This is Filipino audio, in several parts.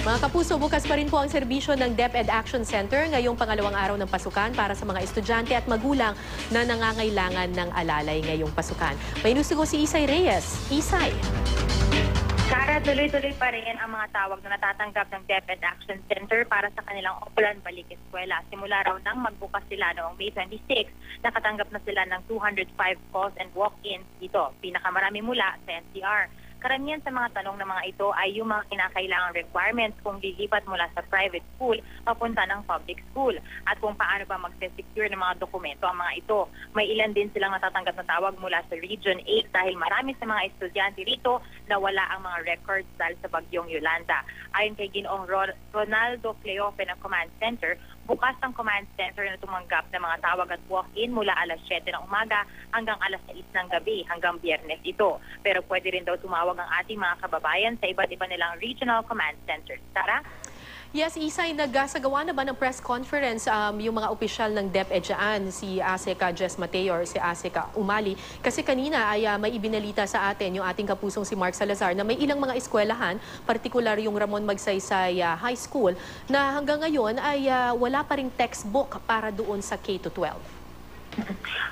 Mga kapuso, bukas pa rin po ang serbisyo ng DepEd Action Center ngayong pangalawang araw ng pasukan para sa mga estudyante at magulang na nangangailangan ng alalay ngayong pasukan. May nusugo si Isay Reyes. Isay. Kara, tuloy-tuloy pa rin ang mga tawag na natatanggap ng DepEd Action Center para sa kanilang Ulan Balik Eskwela. Simula raw nang magbukas sila noong May 26, nakatanggap na sila ng 205 calls and walk-ins dito. Pinakamarami mula sa NCR. Karamihan sa mga tanong ng mga ito ay yung mga kinakailangang requirements kung lilipat mula sa private school papunta ng public school at kung paano ba mag-secure ng mga dokumento ang mga ito. May ilan din silang natatanggap na tawag mula sa Region 8 dahil marami sa mga estudyante rito na wala ang mga records dahil sa bagyong Yolanda. Ayon kay Ginoong Ronaldo Cleofe ng Command Center, bukas ang Command Center na tumanggap ng mga tawag at walk-in mula alas 7 ng umaga hanggang alas 6 ng gabi hanggang Biyernes ito. Pero pwede rin daw tumawag ang ating mga kababayan sa iba't iba nilang regional command centers. Tara? Yes, Isay, nagsagawa na ba ng press conference yung mga opisyal ng DepEd dyan, si ASECA Jess Mateo or si ASECA Umali? Kasi kanina ay may ibinalita sa atin yung ating kapusong si Mark Salazar na may ilang mga eskwelahan, partikular yung Ramon Magsaysay High School, na hanggang ngayon ay wala pa ring textbook para doon sa K-12.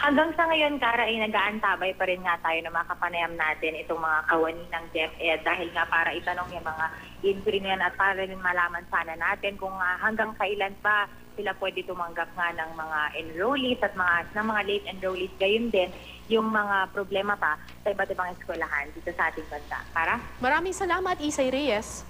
Hanggang sa ngayon, Kara, ay nag-aantabay pa rin nga tayo na makapanayam natin itong mga kawani ng DepEd dahil nga para itanong yung mga inquiry na yan at para rin malaman sana natin kung hanggang kailan pa sila pwede tumanggap nga ng mga enrollees at ng mga late enrollees. Gayon din yung mga problema pa sa iba't ibang eskwelahan dito sa ating bansa. Para? Maraming salamat, Isay Reyes.